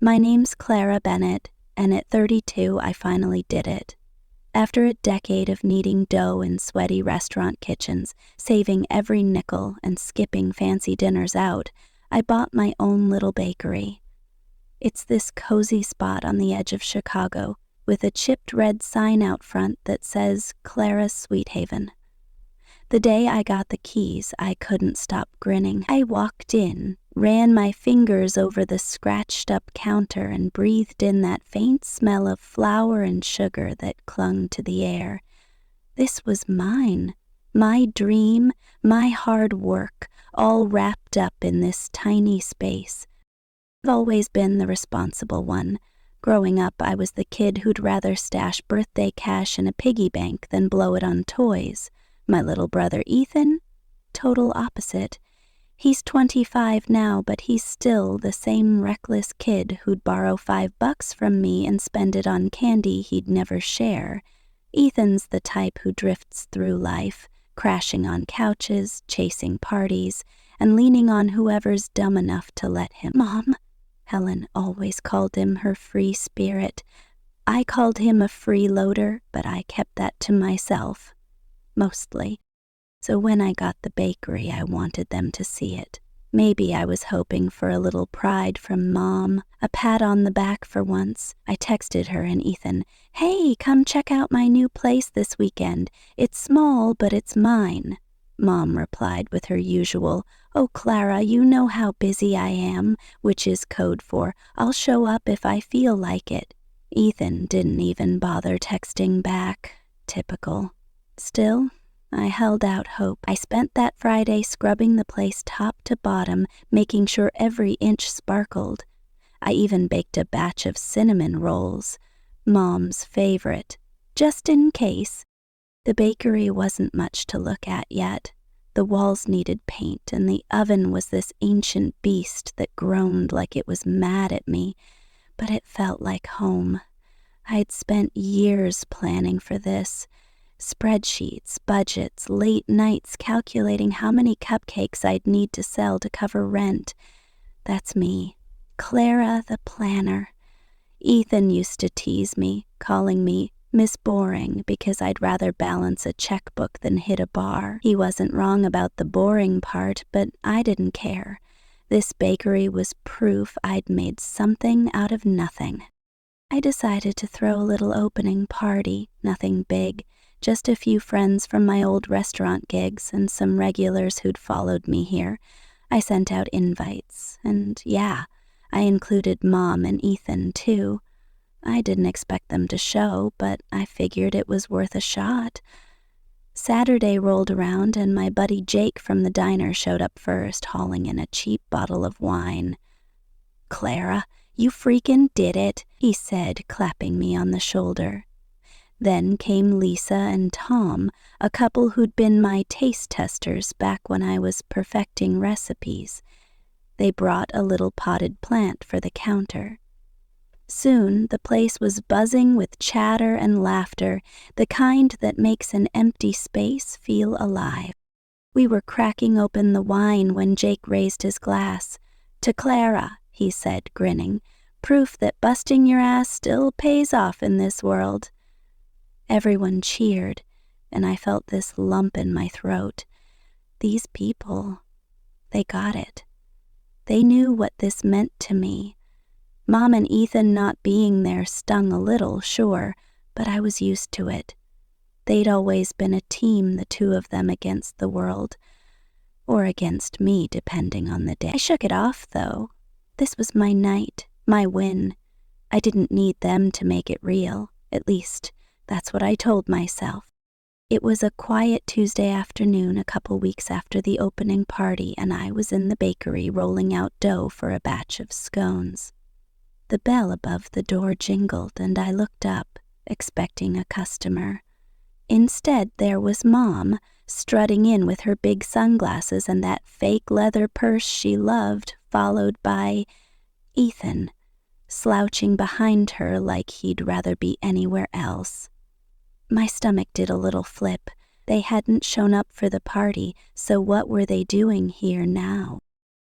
My name's Clara Bennett, and at 32 I finally did it. After a decade of kneading dough in sweaty restaurant kitchens, saving every nickel and skipping fancy dinners out, I bought my own little bakery. It's this cozy spot on the edge of Chicago, with a chipped red sign out front that says Clara's Sweet Haven. The day I got the keys, I couldn't stop grinning. I walked in, ran my fingers over the scratched-up counter and breathed in that faint smell of flour and sugar that clung to the air. This was mine, my dream, my hard work, all wrapped up in this tiny space. I've always been the responsible one. Growing up, I was the kid who'd rather stash birthday cash in a piggy bank than blow it on toys. My little brother Ethan, total opposite. He's 25 now, but he's still the same reckless kid who'd borrow $5 from me and spend it on candy he'd never share. Ethan's the type who drifts through life, crashing on couches, chasing parties, and leaning on whoever's dumb enough to let him. Mom, Helen always called him her free spirit. I called him a freeloader, but I kept that to myself. Mostly. So when I got the bakery, I wanted them to see it. Maybe I was hoping for a little pride from Mom, a pat on the back for once. I texted her and Ethan, "Hey, come check out my new place this weekend. It's small, but it's mine." Mom replied with her usual, "Oh, Clara, you know how busy I am," which is code for, "I'll show up if I feel like it." Ethan didn't even bother texting back. Typical. Still, I held out hope. I spent that Friday scrubbing the place top to bottom, making sure every inch sparkled. I even baked a batch of cinnamon rolls, Mom's favorite, just in case. The bakery wasn't much to look at yet. The walls needed paint, and the oven was this ancient beast that groaned like it was mad at me, but it felt like home. I'd spent years planning for this. Spreadsheets, budgets, late nights calculating how many cupcakes I'd need to sell to cover rent. That's me, Clara the planner. Ethan used to tease me, calling me Miss Boring because I'd rather balance a checkbook than hit a bar. He wasn't wrong about the boring part, but I didn't care. This bakery was proof I'd made something out of nothing. I decided to throw a little opening party, nothing big. Just a few friends from my old restaurant gigs and some regulars who'd followed me here. I sent out invites, and yeah, I included Mom and Ethan too. I didn't expect them to show, but I figured it was worth a shot. Saturday rolled around, and my buddy Jake from the diner showed up first, hauling in a cheap bottle of wine. "Clara, you freaking did it," he said, clapping me on the shoulder. Then came Lisa and Tom, a couple who'd been my taste testers back when I was perfecting recipes. They brought a little potted plant for the counter. Soon the place was buzzing with chatter and laughter, the kind that makes an empty space feel alive. We were cracking open the wine when Jake raised his glass. "To Clara," he said, grinning, "proof that busting your ass still pays off in this world." Everyone cheered, and I felt this lump in my throat. These people, they got it. They knew what this meant to me. Mom and Ethan not being there stung a little, sure, but I was used to it. They'd always been a team, the two of them, against the world. Or against me, depending on the day. I shook it off, though. This was my night, my win. I didn't need them to make it real, at least. That's what I told myself. It was a quiet Tuesday afternoon a couple weeks after the opening party, and I was in the bakery rolling out dough for a batch of scones. The bell above the door jingled, and I looked up, expecting a customer. Instead, there was Mom, strutting in with her big sunglasses and that fake leather purse she loved, followed by Ethan, slouching behind her like he'd rather be anywhere else. My stomach did a little flip. They hadn't shown up for the party, so what were they doing here now?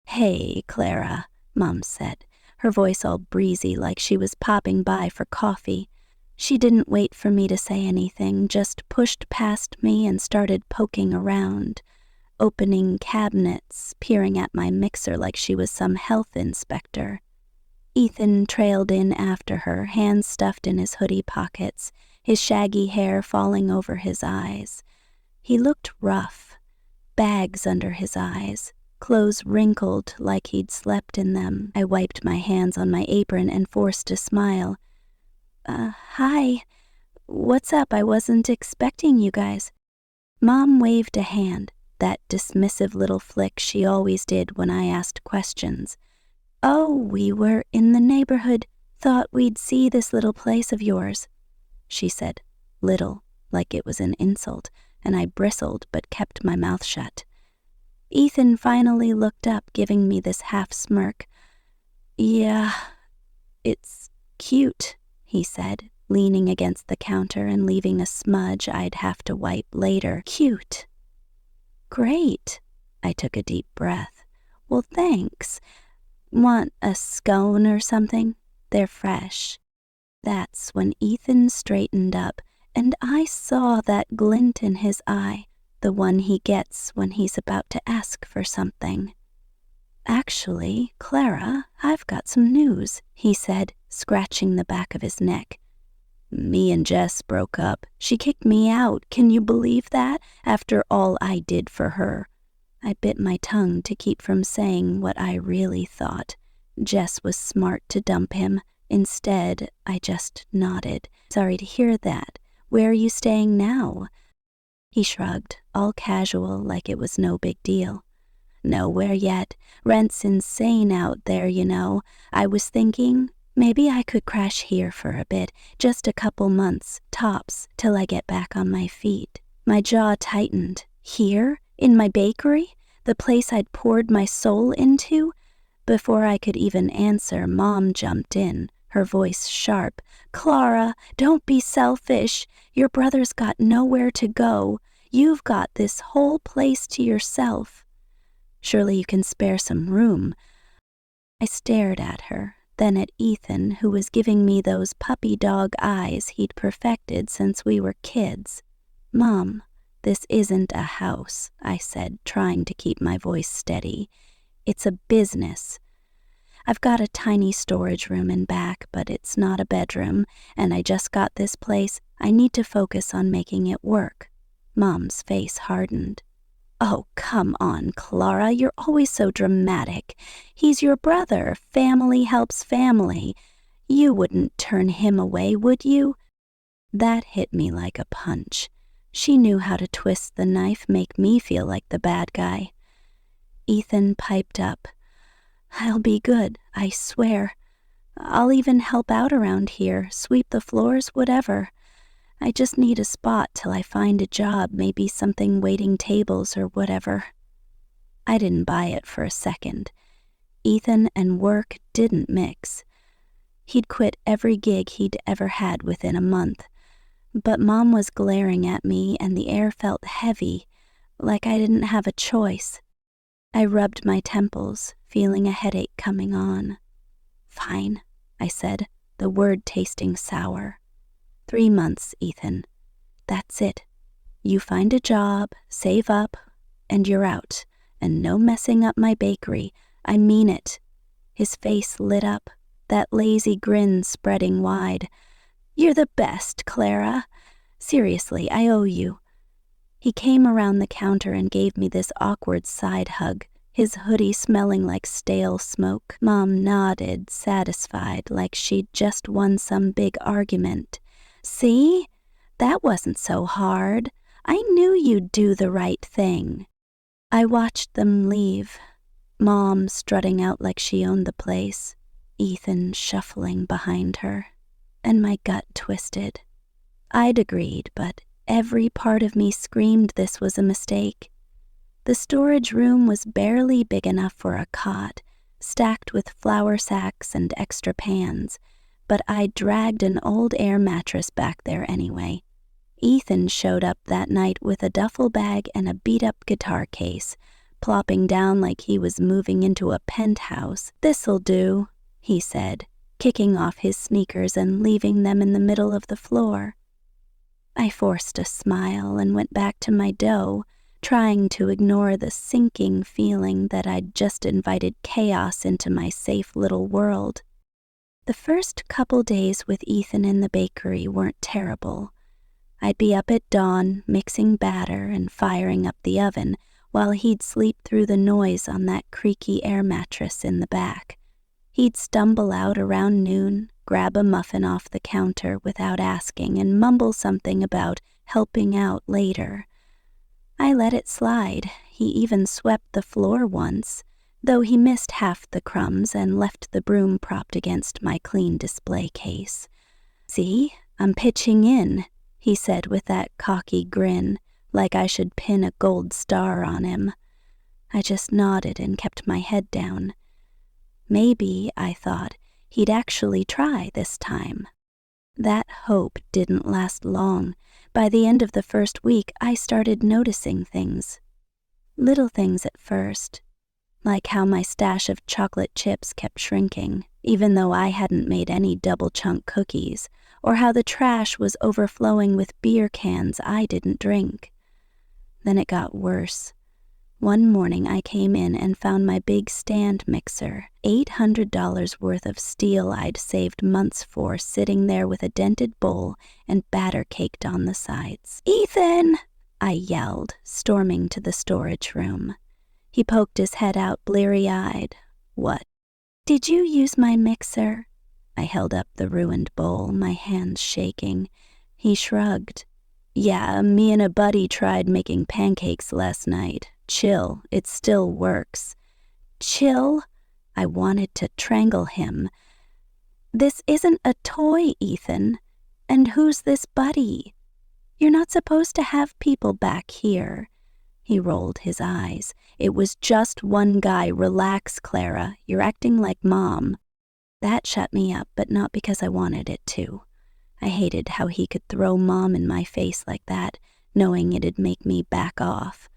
"Hey, Clara," Mom said, her voice all breezy like she was popping by for coffee. She didn't wait for me to say anything, just pushed past me and started poking around, opening cabinets, peering at my mixer like she was some health inspector. Ethan trailed in after her, hands stuffed in his hoodie pockets, his shaggy hair falling over his eyes. He looked rough, bags under his eyes, clothes wrinkled like he'd slept in them. I wiped my hands on my apron and forced a smile. Hi. What's up? I wasn't expecting you guys. Mom waved a hand, that dismissive little flick she always did when I asked questions. Oh, we were in the neighborhood. Thought we'd see this little place of yours, she said, little, like it was an insult, and I bristled but kept my mouth shut. Ethan finally looked up, giving me this half smirk. Yeah, it's cute, he said, leaning against the counter and leaving a smudge I'd have to wipe later. Cute. Great. I took a deep breath. Well, thanks. Want a scone or something? They're fresh. That's when Ethan straightened up, and I saw that glint in his eye, the one he gets when he's about to ask for something. Actually, Clara, I've got some news, he said, scratching the back of his neck. Me and Jess broke up. She kicked me out. Can you believe that? After all I did for her. I bit my tongue to keep from saying what I really thought. Jess was smart to dump him. Instead, I just nodded. Sorry to hear that. Where are you staying now? He shrugged, all casual, like it was no big deal. Nowhere yet. Rent's insane out there, you know. I was thinking maybe I could crash here for a bit, just a couple months, tops, till I get back on my feet. My jaw tightened. Here? In my bakery? The place I'd poured my soul into? Before I could even answer, Mom jumped in, her voice sharp. Clara, don't be selfish. Your brother's got nowhere to go. You've got this whole place to yourself. Surely you can spare some room. I stared at her, then at Ethan, who was giving me those puppy dog eyes he'd perfected since we were kids. Mom, this isn't a house, I said, trying to keep my voice steady. It's a business. I've got a tiny storage room in back, but it's not a bedroom, and I just got this place. I need to focus on making it work. Mom's face hardened. Oh, come on, Clara, you're always so dramatic. He's your brother. Family helps family. You wouldn't turn him away, would you? That hit me like a punch. She knew how to twist the knife, make me feel like the bad guy. Ethan piped up. I'll be good, I swear. I'll even help out around here, sweep the floors, whatever. I just need a spot till I find a job, maybe something waiting tables or whatever. I didn't buy it for a second. Ethan and work didn't mix. He'd quit every gig he'd ever had within a month. But Mom was glaring at me and the air felt heavy, like I didn't have a choice. I rubbed my temples, feeling a headache coming on. Fine, I said, the word tasting sour. 3 months, Ethan. That's it. You find a job, save up, and you're out. And no messing up my bakery. I mean it. His face lit up, that lazy grin spreading wide. You're the best, Clara. Seriously, I owe you. He came around the counter and gave me this awkward side hug, his hoodie smelling like stale smoke. Mom nodded, satisfied, like she'd just won some big argument. See? That wasn't so hard. I knew you'd do the right thing. I watched them leave. Mom strutting out like she owned the place, Ethan shuffling behind her, and my gut twisted. I'd agreed, but every part of me screamed this was a mistake. The storage room was barely big enough for a cot, stacked with flour sacks and extra pans, but I dragged an old air mattress back there anyway. Ethan showed up that night with a duffel bag and a beat-up guitar case, plopping down like he was moving into a penthouse. This'll do, he said, kicking off his sneakers and leaving them in the middle of the floor. I forced a smile and went back to my dough, trying to ignore the sinking feeling that I'd just invited chaos into my safe little world. The first couple days with Ethan in the bakery weren't terrible. I'd be up at dawn, mixing batter and firing up the oven, while he'd sleep through the noise on that creaky air mattress in the back. He'd stumble out around noon, grab a muffin off the counter without asking, and mumble something about helping out later. I let it slide. He even swept the floor once, though he missed half the crumbs and left the broom propped against my clean display case. "See, I'm pitching in," he said with that cocky grin, like I should pin a gold star on him. I just nodded and kept my head down. Maybe, I thought, he'd actually try this time. That hope didn't last long. By the end of the first week, I started noticing things. Little things at first, like how my stash of chocolate chips kept shrinking, even though I hadn't made any double-chunk cookies, or how the trash was overflowing with beer cans I didn't drink. Then it got worse. One morning I came in and found my big stand mixer, $800 worth of steel I'd saved months for, sitting there with a dented bowl and batter caked on the sides. "Ethan!" I yelled, storming to the storage room. He poked his head out bleary-eyed. "What?" "Did you use my mixer?" I held up the ruined bowl, my hands shaking. He shrugged. "Yeah, me and a buddy tried making pancakes last night. Chill, it still works." "Chill?" I wanted to strangle him. "This isn't a toy, Ethan. And who's this buddy? You're not supposed to have people back here." He rolled his eyes. "It was just one guy. Relax, Clara. You're acting like Mom." That shut me up, but not because I wanted it to. I hated how he could throw Mom in my face like that, knowing it'd make me back off.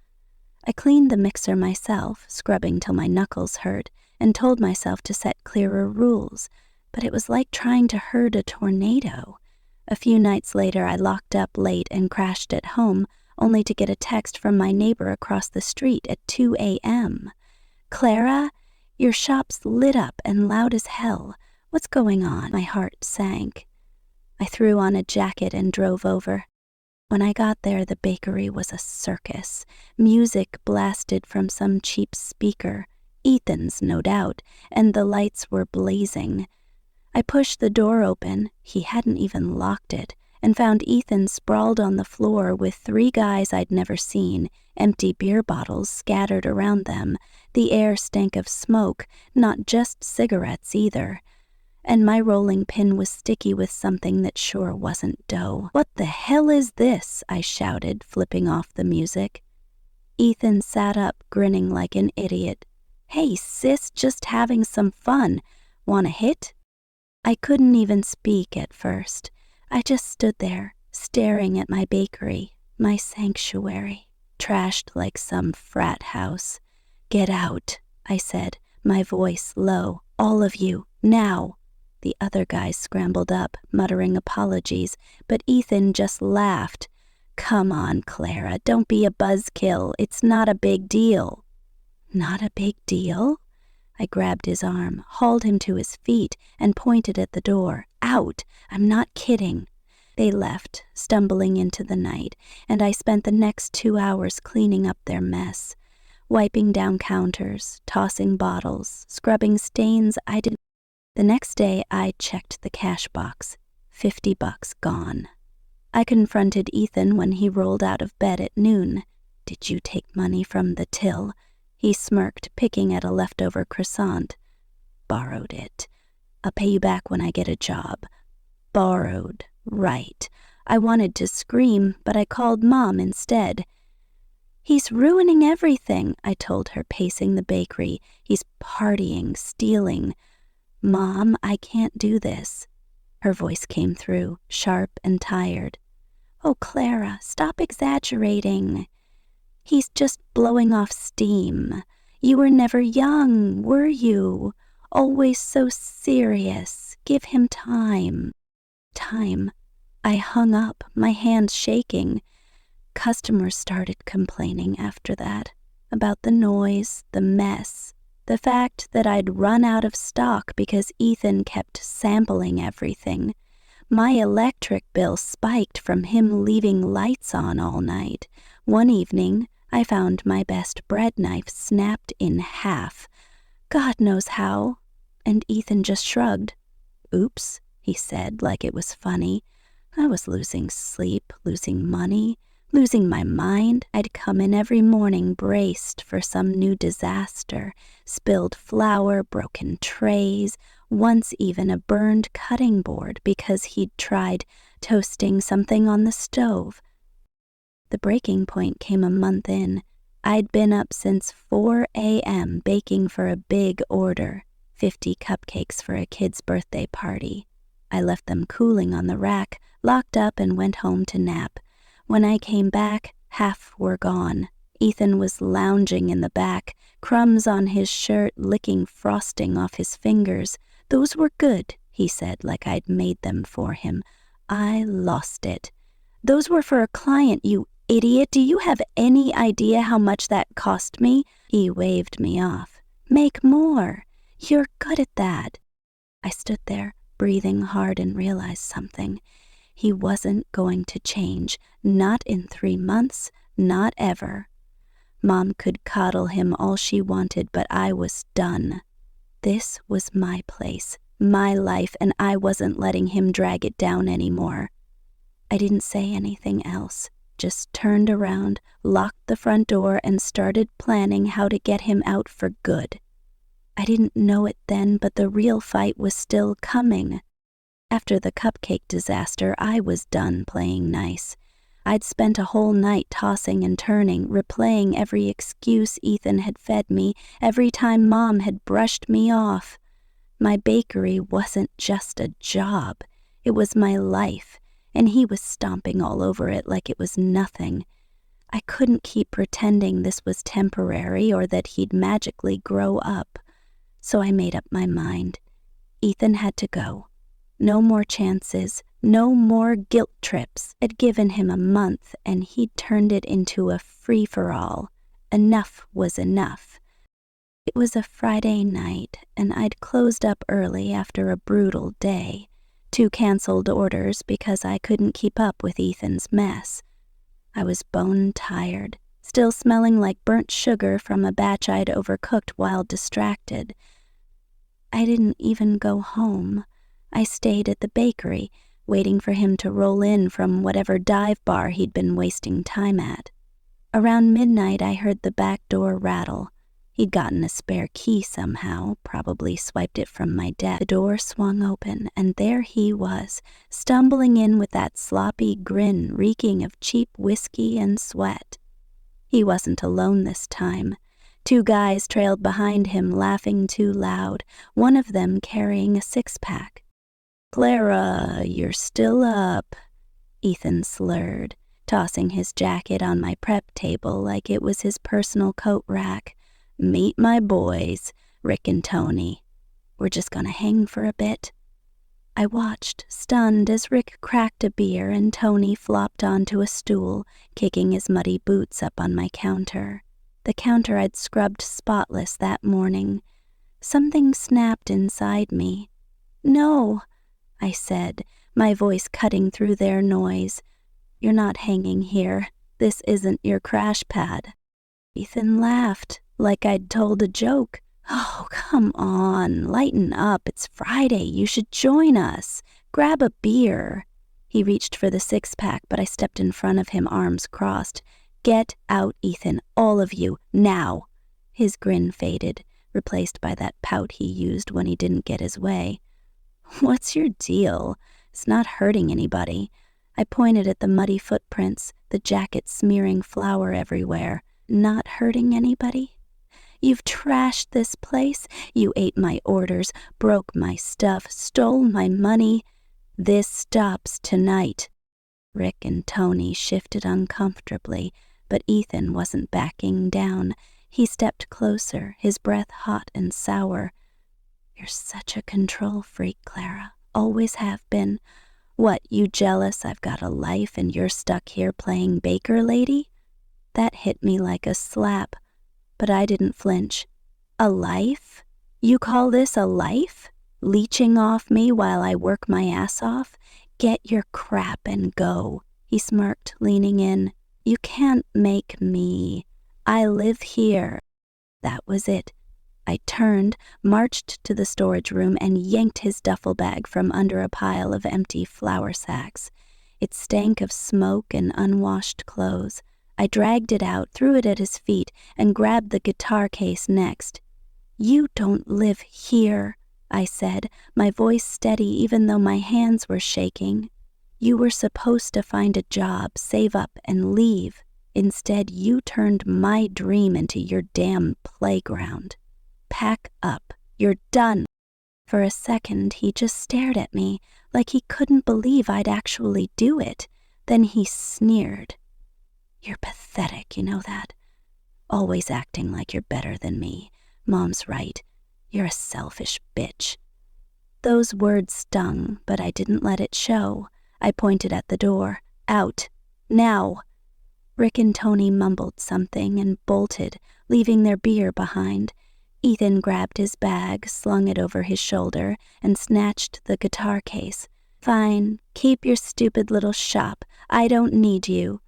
I cleaned the mixer myself, scrubbing till my knuckles hurt, and told myself to set clearer rules, but it was like trying to herd a tornado. A few nights later, I locked up late and crashed at home, only to get a text from my neighbor across the street at 2 a.m. "Clara, your shop's lit up and loud as hell. What's going on?" My heart sank. I threw on a jacket and drove over. When I got there, the bakery was a circus. Music blasted from some cheap speaker, Ethan's no doubt, and the lights were blazing. I pushed the door open, he hadn't even locked it, and found Ethan sprawled on the floor with 3 guys I'd never seen, empty beer bottles scattered around them. The air stank of smoke, not just cigarettes either. And my rolling pin was sticky with something that sure wasn't dough. "What the hell is this?" I shouted, flipping off the music. Ethan sat up, grinning like an idiot. "Hey, sis, just having some fun. Want a hit?" I couldn't even speak at first. I just stood there, staring at my bakery, my sanctuary, trashed like some frat house. "Get out," I said, my voice low. "All of you, now." The other guys scrambled up, muttering apologies, but Ethan just laughed. "Come on, Clara, don't be a buzzkill. It's not a big deal." "Not a big deal?" I grabbed his arm, hauled him to his feet, and pointed at the door. "Out! I'm not kidding." They left, stumbling into the night, and I spent the next 2 hours cleaning up their mess, wiping down counters, tossing bottles, scrubbing stains I didn't. The next day, I checked the cash box. $50 gone. I confronted Ethan when he rolled out of bed at noon. "Did you take money from the till?" He smirked, picking at a leftover croissant. "Borrowed it. I'll pay you back when I get a job." Borrowed. Right. I wanted to scream, but I called Mom instead. "He's ruining everything," I told her, pacing the bakery. "He's partying, stealing." "Mom, I can't do this." Her voice came through, sharp and tired. "Oh, Clara, stop exaggerating. He's just blowing off steam. You were never young, were you? Always so serious. Give him time. Time. I hung up, my hands shaking. Customers started complaining after that about the noise, the mess, the fact that I'd run out of stock because Ethan kept sampling everything. My electric bill spiked from him leaving lights on all night. One evening, I found my best bread knife snapped in half. God knows how. And Ethan just shrugged. "Oops," he said like it was funny. I was losing sleep, losing money, losing my mind. I'd come in every morning braced for some new disaster. Spilled flour, broken trays, once even a burned cutting board because he'd tried toasting something on the stove. The breaking point came a month in. I'd been up since 4 a.m. baking for a big order, 50 cupcakes for a kid's birthday party. I left them cooling on the rack, locked up, and went home to nap. When I came back, half were gone. Ethan was lounging in the back, crumbs on his shirt, licking frosting off his fingers. "Those were good," he said like I'd made them for him. I lost it. "Those were for a client, you idiot. Do you have any idea how much that cost me?" He waved me off. "Make more. You're good at that." I stood there, breathing hard, and realized something. He wasn't going to change. Not in 3 months, not ever. Mom could coddle him all she wanted, but I was done. This was my place, my life, and I wasn't letting him drag it down anymore. I didn't say anything else, just turned around, locked the front door, and started planning how to get him out for good. I didn't know it then, but the real fight was still coming. After the cupcake disaster, I was done playing nice. I'd spent a whole night tossing and turning, replaying every excuse Ethan had fed me, every time Mom had brushed me off. My bakery wasn't just a job. It was my life, and he was stomping all over it like it was nothing. I couldn't keep pretending this was temporary or that he'd magically grow up. So I made up my mind. Ethan had to go. No more chances, no more guilt trips. I'd given him a month, and he'd turned it into a free-for-all. Enough was enough. It was a Friday night, and I'd closed up early after a brutal day. 2 canceled orders because I couldn't keep up with Ethan's mess. I was bone-tired, still smelling like burnt sugar from a batch I'd overcooked while distracted. I didn't even go home. I stayed at the bakery, waiting for him to roll in from whatever dive bar he'd been wasting time at. Around midnight, I heard the back door rattle. He'd gotten a spare key somehow, probably swiped it from my desk. The door swung open, and there he was, stumbling in with that sloppy grin reeking of cheap whiskey and sweat. He wasn't alone this time. 2 guys trailed behind him, laughing too loud, one of them carrying a 6-pack. "Clara, you're still up," Ethan slurred, tossing his jacket on my prep table like it was his personal coat rack. "Meet my boys, Rick and Tony. We're just gonna hang for a bit." I watched, stunned, as Rick cracked a beer and Tony flopped onto a stool, kicking his muddy boots up on my counter. The counter I'd scrubbed spotless that morning. Something snapped inside me. "No," I said, my voice cutting through their noise. "You're not hanging here. This isn't your crash pad." Ethan laughed, like I'd told a joke. "Oh, come on, lighten up. It's Friday. You should join us. Grab a beer." He reached for the 6-pack, but I stepped in front of him, arms crossed. "Get out, Ethan, all of you, now." His grin faded, replaced by that pout he used when he didn't get his way. "What's your deal? It's not hurting anybody." I pointed at the muddy footprints, the jacket smearing flour everywhere. "Not hurting anybody? You've trashed this place. You ate my orders, broke my stuff, stole my money. This stops tonight." Rick and Tony shifted uncomfortably, but Ethan wasn't backing down. He stepped closer, his breath hot and sour. You're such a control freak, Clara. Always have been. What, you jealous I've got a life and you're stuck here playing baker lady? That hit me like a slap, but I didn't flinch. A life? You call this a life? Leeching off me while I work my ass off? Get your crap and go, he smirked, leaning in. You can't make me. I live here. That was it. I turned, marched to the storage room, and yanked his duffel bag from under a pile of empty flour sacks. It stank of smoke and unwashed clothes. I dragged it out, threw it at his feet, and grabbed the guitar case next. You don't live here, I said, my voice steady even though my hands were shaking. You were supposed to find a job, save up, and leave. Instead, you turned my dream into your damn playground. Pack up. You're done. For a second, he just stared at me, like he couldn't believe I'd actually do it. Then he sneered. You're pathetic, you know that? Always acting like you're better than me. Mom's right. You're a selfish bitch. Those words stung, but I didn't let it show. I pointed at the door. Out. Now. Rick and Tony mumbled something and bolted, leaving their beer behind. Ethan grabbed his bag, slung it over his shoulder, and snatched the guitar case. Fine, keep your stupid little shop. I don't need you.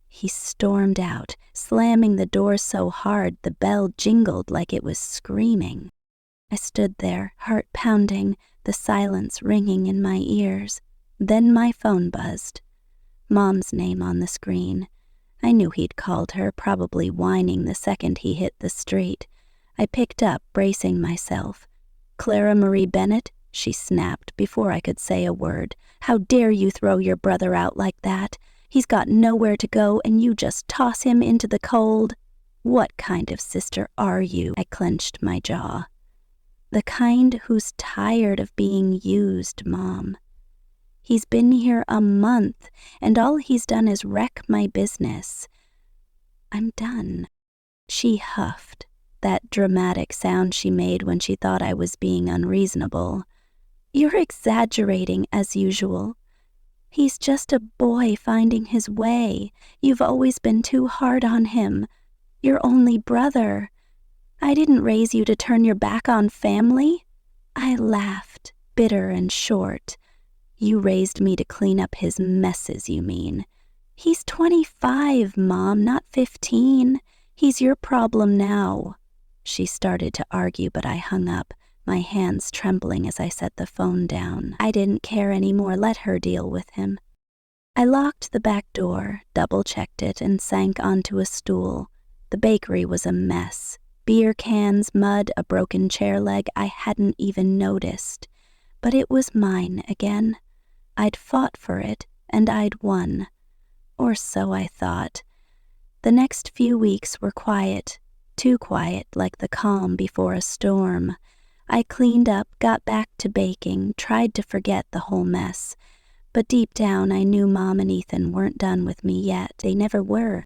He stormed out, slamming the door so hard the bell jingled like it was screaming. I stood there, heart pounding, the silence ringing in my ears. Then my phone buzzed. Mom's name on the screen. I knew he'd called her, probably whining the second he hit the street. I picked up, bracing myself. Clara Marie Bennett, she snapped before I could say a word. How dare you throw your brother out like that? He's got nowhere to go and you just toss him into the cold. What kind of sister are you? I clenched my jaw. The kind who's tired of being used, Mom. He's been here a month, and all he's done is wreck my business. I'm done. She huffed, that dramatic sound she made when she thought I was being unreasonable. You're exaggerating, as usual. He's just a boy finding his way. You've always been too hard on him. Your only brother. I didn't raise you to turn your back on family. I laughed, bitter and short. You raised me to clean up his messes, you mean. He's 25, Mom, not 15. He's your problem now. She started to argue, but I hung up, my hands trembling as I set the phone down. I didn't care anymore. Let her deal with him. I locked the back door, double-checked it, and sank onto a stool. The bakery was a mess. Beer cans, mud, a broken chair leg I hadn't even noticed. But it was mine again. I'd fought for it, and I'd won. Or so I thought. The next few weeks were quiet, too quiet, like the calm before a storm. I cleaned up, got back to baking, tried to forget the whole mess. But deep down I knew Mom and Ethan weren't done with me yet. They never were.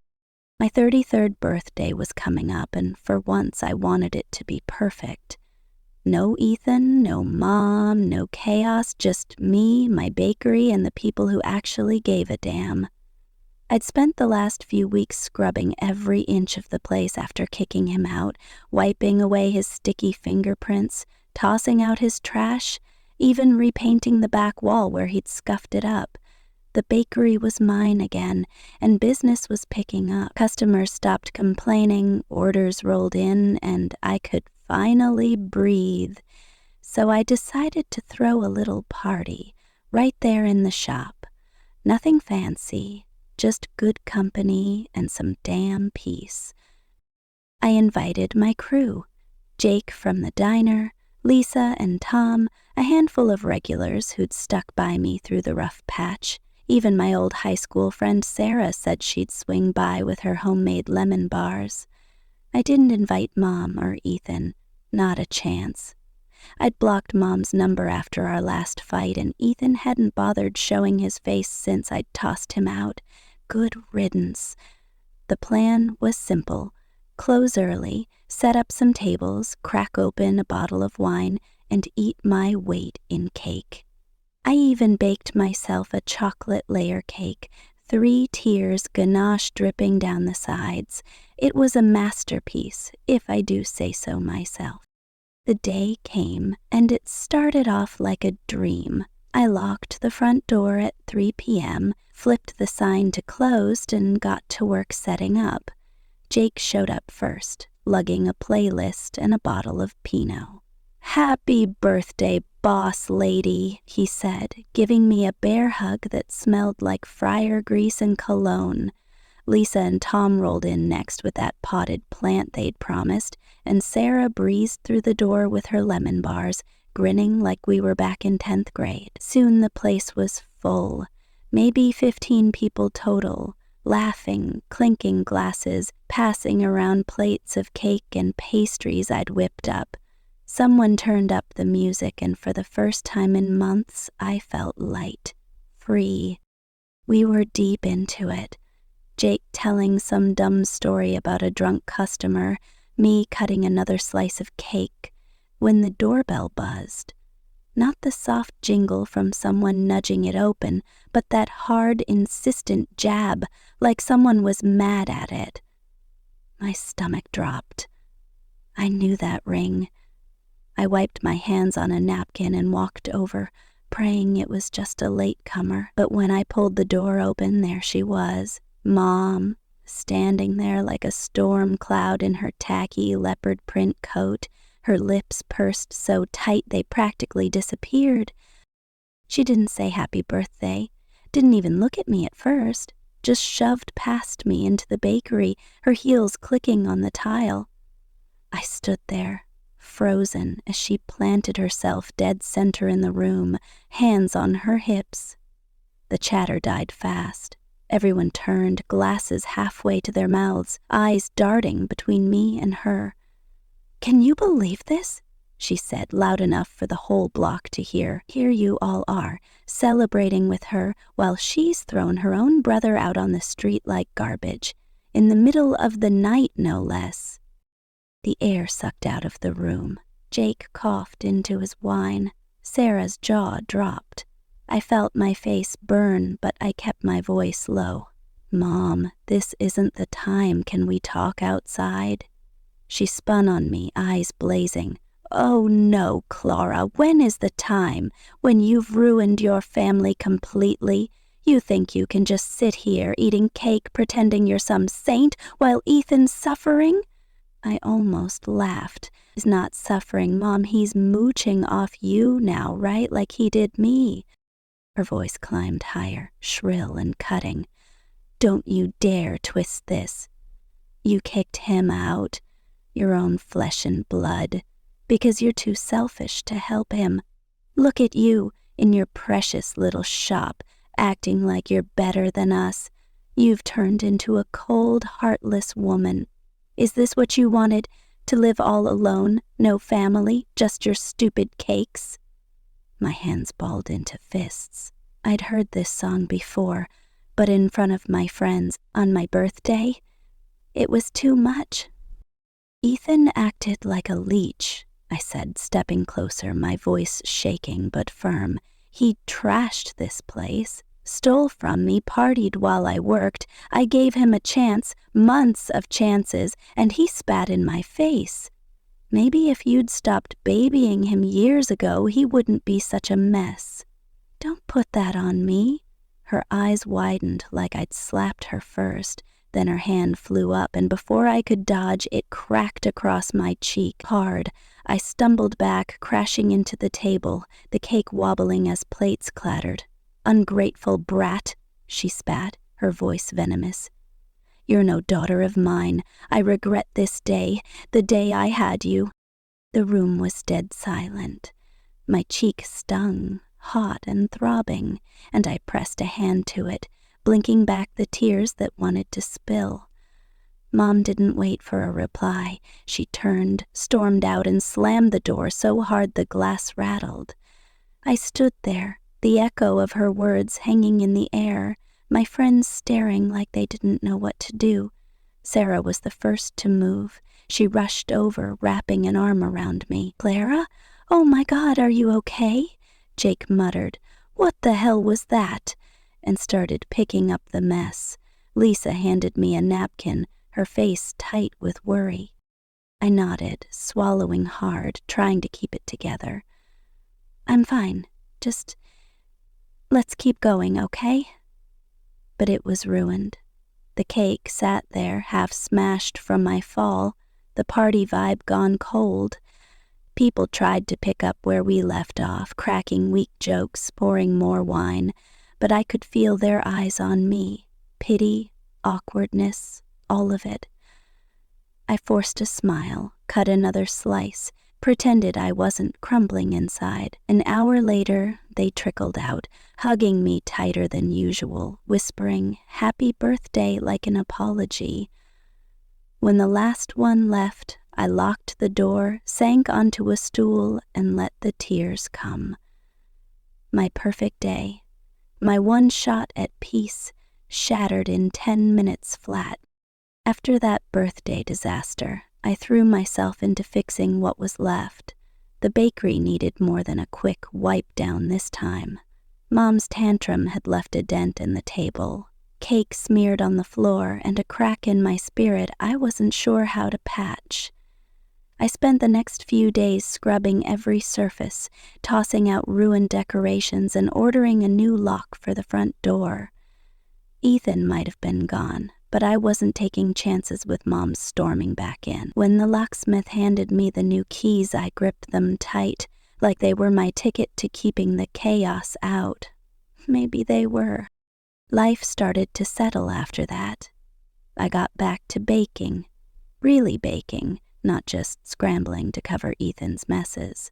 My 33rd birthday was coming up, and for once I wanted it to be perfect. No Ethan, no Mom, no chaos, just me, my bakery, and the people who actually gave a damn. I'd spent the last few weeks scrubbing every inch of the place after kicking him out, wiping away his sticky fingerprints, tossing out his trash, even repainting the back wall where he'd scuffed it up. The bakery was mine again, and business was picking up. Customers stopped complaining, orders rolled in, and I could finally breathe. So I decided to throw a little party right there in the shop. Nothing fancy, just good company and some damn peace. I invited my crew, Jake from the diner, Lisa and Tom, a handful of regulars who'd stuck by me through the rough patch. Even my old high school friend Sarah said she'd swing by with her homemade lemon bars. I didn't invite Mom or Ethan, not a chance. I'd blocked Mom's number after our last fight, and Ethan hadn't bothered showing his face since I'd tossed him out. Good riddance. The plan was simple. Close early, set up some tables, crack open a bottle of wine, and eat my weight in cake. I even baked myself a chocolate layer cake, 3 tiers ganache dripping down the sides. It was a masterpiece, if I do say so myself. The day came, and it started off like a dream. I locked the front door at 3 p.m., flipped the sign to closed, and got to work setting up. Jake showed up first, lugging a playlist and a bottle of Pinot. "Happy birthday, boss lady," he said, giving me a bear hug that smelled like fryer grease and cologne. Lisa and Tom rolled in next with that potted plant they'd promised, and Sarah breezed through the door with her lemon bars, grinning like we were back in 10th grade. Soon the place was full, maybe 15 people total, laughing, clinking glasses, passing around plates of cake and pastries I'd whipped up. Someone turned up the music, and for the first time in months, I felt light, free. We were deep into it. Jake telling some dumb story about a drunk customer, me cutting another slice of cake, when the doorbell buzzed. Not the soft jingle from someone nudging it open, but that hard, insistent jab, like someone was mad at it. My stomach dropped. I knew that ring. I wiped my hands on a napkin and walked over, praying it was just a latecomer. But when I pulled the door open, there she was, Mom, standing there like a storm cloud in her tacky leopard print coat, her lips pursed so tight they practically disappeared. She didn't say happy birthday, didn't even look at me at first, just shoved past me into the bakery, her heels clicking on the tile. I stood there, frozen, as she planted herself dead center in the room, hands on her hips. The chatter died fast. Everyone turned, glasses halfway to their mouths, eyes darting between me and her. "Can you believe this?" she said, loud enough for the whole block to hear. "Here you all are, celebrating with her, while she's thrown her own brother out on the street like garbage, in the middle of the night, no less." The air sucked out of the room. Jake coughed into his wine. Sarah's jaw dropped. I felt my face burn, but I kept my voice low. "Mom, this isn't the time. Can we talk outside?" She spun on me, eyes blazing. "Oh no, Clara, when is the time? When you've ruined your family completely? You think you can just sit here eating cake pretending you're some saint while Ethan's suffering?" I almost laughed. "He's not suffering, Mom. He's mooching off you now, right? Like he did me." Her voice climbed higher, shrill and cutting. "Don't you dare twist this. You kicked him out, your own flesh and blood, because you're too selfish to help him. Look at you, in your precious little shop, acting like you're better than us. You've turned into a cold, heartless woman. Is this what you wanted, to live all alone, no family, just your stupid cakes?" My hands balled into fists. I'd heard this song before, but in front of my friends, on my birthday, it was too much. "Ethan acted like a leech," I said, stepping closer, my voice shaking but firm. "He trashed this place, stole from me, partied while I worked. I gave him a chance, months of chances, and he spat in my face. Maybe if you'd stopped babying him years ago, he wouldn't be such a mess." "Don't put that on me." Her eyes widened like I'd slapped her first. Then her hand flew up, and before I could dodge, it cracked across my cheek, hard. I stumbled back, crashing into the table, the cake wobbling as plates clattered. "Ungrateful brat," she spat, her voice venomous. "You're no daughter of mine. I regret this day, the day I had you." The room was dead silent. My cheek stung, hot and throbbing, and I pressed a hand to it, blinking back the tears that wanted to spill. Mom didn't wait for a reply. She turned, stormed out, and slammed the door so hard the glass rattled. I stood there, the echo of her words hanging in the air, my friends staring like they didn't know what to do. Sarah was the first to move. She rushed over, wrapping an arm around me. "Clara? "Oh my God, are you okay?" Jake muttered. "What the hell was that?" and started picking up the mess. Lisa handed me a napkin, her face tight with worry. I nodded, swallowing hard, trying to keep it together. "I'm fine. Just let's keep going, okay?" But it was ruined. The cake sat there, half smashed from my fall, the party vibe gone cold. People tried to pick up where we left off, cracking weak jokes, pouring more wine, but I could feel their eyes on me. Pity, awkwardness, all of it. I forced a smile, cut another slice, pretended I wasn't crumbling inside. An hour later, they trickled out, hugging me tighter than usual, whispering, "Happy birthday," like an apology. When the last one left, I locked the door, sank onto a stool, and let the tears come. My perfect day, my one shot at peace, shattered in 10 minutes flat. After that birthday disaster, I threw myself into fixing what was left. The bakery needed more than a quick wipe down this time. Mom's tantrum had left a dent in the table, cake smeared on the floor, and a crack in my spirit I wasn't sure how to patch. I spent the next few days scrubbing every surface, tossing out ruined decorations, and ordering a new lock for the front door. Ethan might have been gone, but I wasn't taking chances with Mom storming back in. When the locksmith handed me the new keys, I gripped them tight, like they were my ticket to keeping the chaos out. Maybe they were. Life started to settle after that. I got back to baking, really baking, not just scrambling to cover Ethan's messes.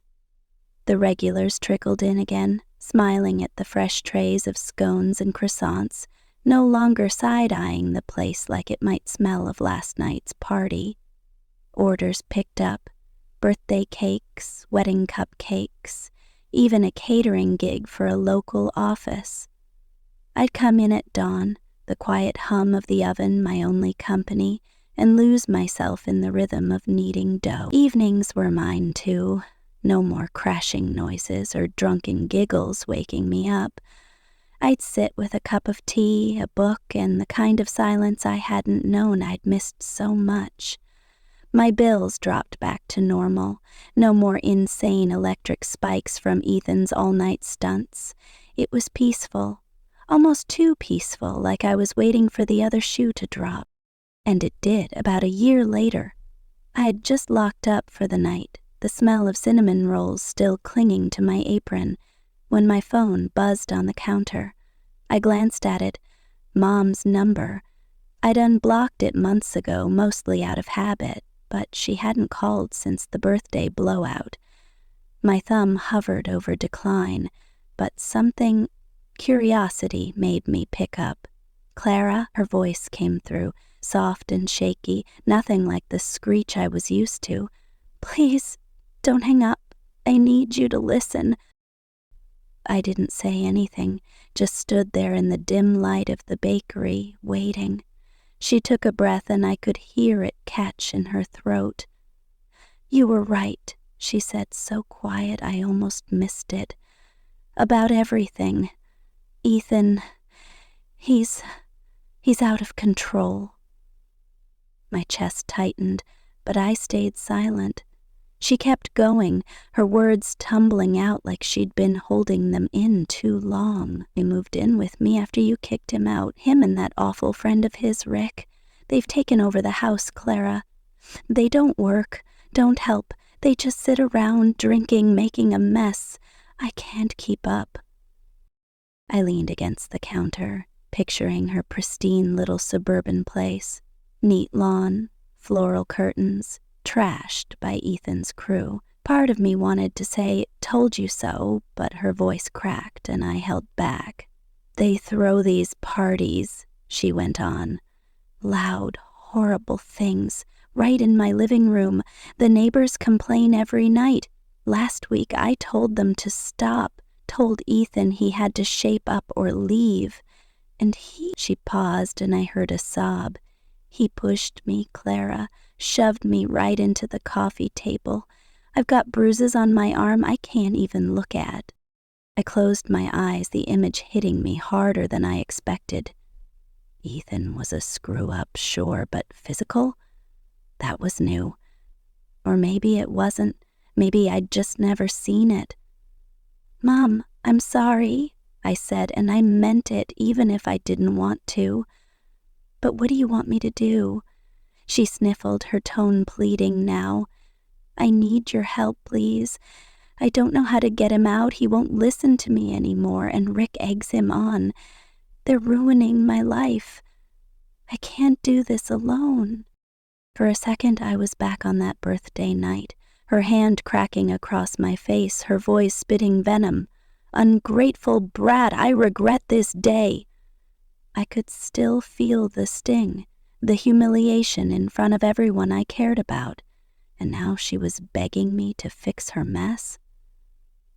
The regulars trickled in again, smiling at the fresh trays of scones and croissants, no longer side-eyeing the place like it might smell of last night's party. Orders picked up, birthday cakes, wedding cupcakes, even a catering gig for a local office. I'd come in at dawn, the quiet hum of the oven my only company, and lose myself in the rhythm of kneading dough. Evenings were mine, too. No more crashing noises or drunken giggles waking me up. I'd sit with a cup of tea, a book, and the kind of silence I hadn't known I'd missed so much. My bills dropped back to normal. No more insane electric spikes from Ethan's all-night stunts. It was peaceful, almost too peaceful, like I was waiting for the other shoe to drop. And it did, about a year later. I had just locked up for the night, the smell of cinnamon rolls still clinging to my apron, when my phone buzzed on the counter. I glanced at it. Mom's number. I'd unblocked it months ago, mostly out of habit, but she hadn't called since the birthday blowout. My thumb hovered over decline, but curiosity made me pick up. "Clara," her voice came through, soft and shaky, nothing like the screech I was used to. "Please, don't hang up. I need you to listen." I didn't say anything, just stood there in the dim light of the bakery, waiting. She took a breath and I could hear it catch in her throat. "You were right," she said, so quiet I almost missed it. "About everything. Ethan, he's out of control." My chest tightened, but I stayed silent. She kept going, her words tumbling out like she'd been holding them in too long. "He moved in with me after you kicked him out, him and that awful friend of his, Rick. They've taken over the house, Clara. They don't work, don't help. They just sit around, drinking, making a mess. I can't keep up." I leaned against the counter, picturing her pristine little suburban place. Neat lawn, floral curtains, trashed by Ethan's crew. Part of me wanted to say, "Told you so," but her voice cracked and I held back. "They throw these parties," she went on. "Loud, horrible things, right in my living room. The neighbors complain every night. Last week I told them to stop, told Ethan he had to shape up or leave. And she paused and I heard a sob. "He pushed me, Clara, shoved me right into the coffee table. I've got bruises on my arm I can't even look at. I closed my eyes, the image hitting me harder than I expected. Ethan was a screw-up, sure, but physical? That was new. Or maybe it wasn't. Maybe I'd just never seen it. "Mom, I'm sorry," I said, and I meant it even if I didn't want to. "But what do you want me to do?" She sniffled, her tone pleading now. "I need your help, please. I don't know how to get him out. He won't listen to me anymore, and Rick eggs him on. They're ruining my life. I can't do this alone." For a second, I was back on that birthday night, her hand cracking across my face, her voice spitting venom. "Ungrateful brat, I regret this day." I could still feel the sting, the humiliation in front of everyone I cared about, and now she was begging me to fix her mess.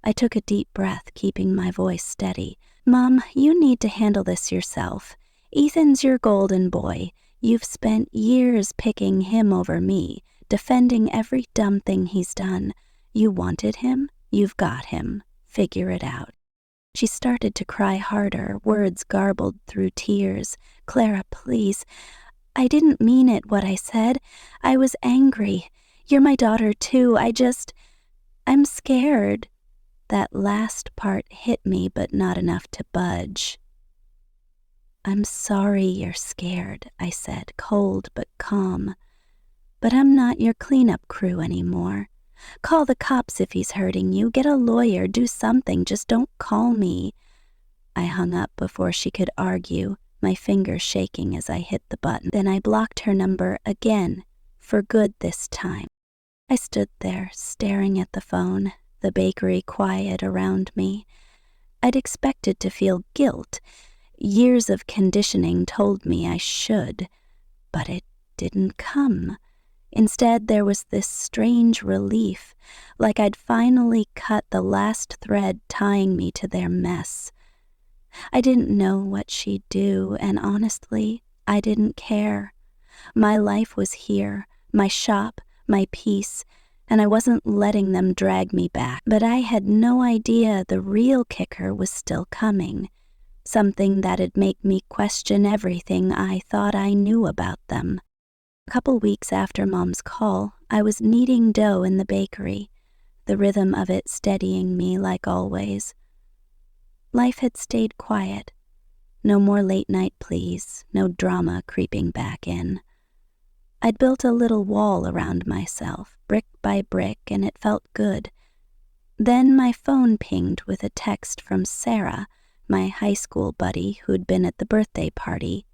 I took a deep breath, keeping my voice steady. "Mom, you need to handle this yourself. Ethan's your golden boy. You've spent years picking him over me, defending every dumb thing he's done. You wanted him, you've got him. Figure it out." She started to cry harder, words garbled through tears. "Clara, please. I didn't mean it, what I said. I was angry. You're my daughter, too. I'm scared." That last part hit me, but not enough to budge. "I'm sorry you're scared," I said, cold but calm. "But I'm not your cleanup crew anymore. Call the cops if he's hurting you. Get a lawyer. Do something. Just don't call me." I hung up before she could argue, my fingers shaking as I hit the button. Then I blocked her number again, for good this time. I stood there, staring at the phone, the bakery quiet around me. I'd expected to feel guilt. Years of conditioning told me I should, but it didn't come. Instead, there was this strange relief, like I'd finally cut the last thread tying me to their mess. I didn't know what she'd do, and honestly, I didn't care. My life was here, my shop, my peace, and I wasn't letting them drag me back. But I had no idea the real kicker was still coming, something that'd make me question everything I thought I knew about them. A couple weeks after Mom's call, I was kneading dough in the bakery, the rhythm of it steadying me like always. Life had stayed quiet. No more late-night pleas, no drama creeping back in. I'd built a little wall around myself, brick by brick, and it felt good. Then my phone pinged with a text from Sarah, my high school buddy who'd been at the birthday party.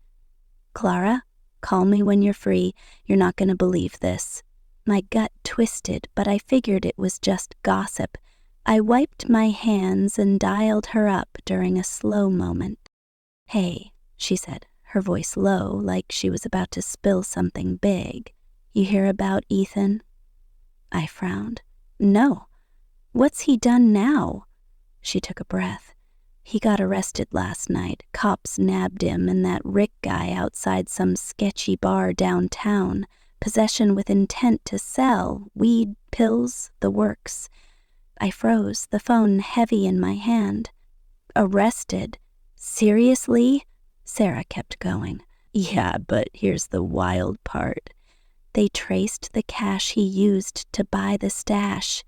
"Clara, call me when you're free. You're not going to believe this." My gut twisted, but I figured it was just gossip. I wiped my hands and dialed her up during a slow moment. "Hey," she said, her voice low, like she was about to spill something big. "You hear about Ethan?" I frowned. "No. What's he done now?" She took a breath. "He got arrested last night. Cops nabbed him and that Rick guy outside some sketchy bar downtown. Possession with intent to sell, weed, pills, the works." I froze, the phone heavy in my hand. "Arrested? Seriously?" Sarah kept going. "Yeah, but here's the wild part. They traced the cash he used to buy the stash.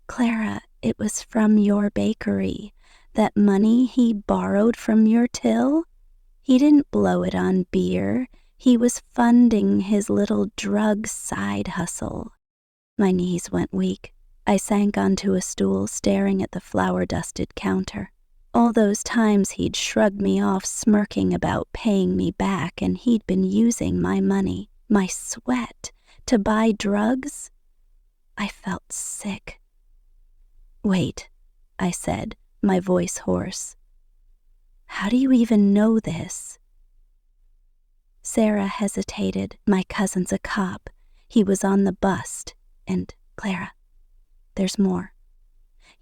Clara, it was from your bakery. That money he borrowed from your till? He didn't blow it on beer. He was funding his little drug side hustle." My knees went weak. I sank onto a stool, staring at the flour-dusted counter. All those times he'd shrugged me off, smirking about paying me back, and he'd been using my money, my sweat, to buy drugs? I felt sick. "Wait," I said, my voice hoarse. "How do you even know this?" Sarah hesitated. "My cousin's a cop. He was on the bust. And, Clara, there's more.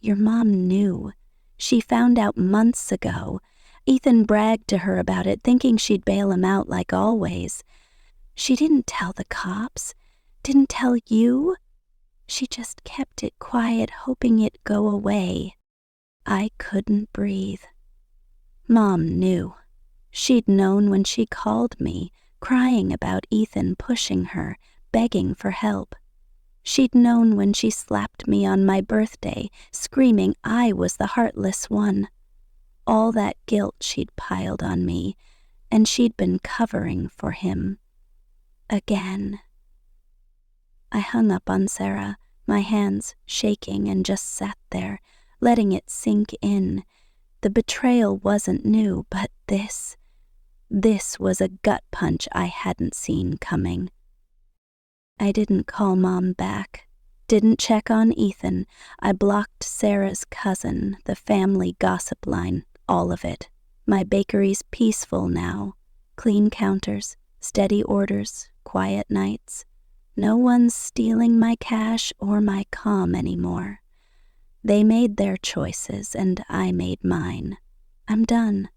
Your mom knew. She found out months ago. Ethan bragged to her about it, thinking she'd bail him out like always. She didn't tell the cops. Didn't tell you." She just kept it quiet, hoping it'd go away. I couldn't breathe. Mom knew. She'd known when she called me, crying about Ethan pushing her, begging for help. She'd known when she slapped me on my birthday, screaming I was the heartless one. All that guilt she'd piled on me, and she'd been covering for him. Again. I hung up on Sarah, my hands shaking, and just sat there, letting it sink in. The betrayal wasn't new, but this was a gut punch I hadn't seen coming. I didn't call Mom back, didn't check on Ethan. I blocked Sarah's cousin, the family gossip line, all of it. My bakery's peaceful now. Clean counters, steady orders, quiet nights. No one's stealing my cash or my calm anymore. They made their choices and I made mine. I'm done.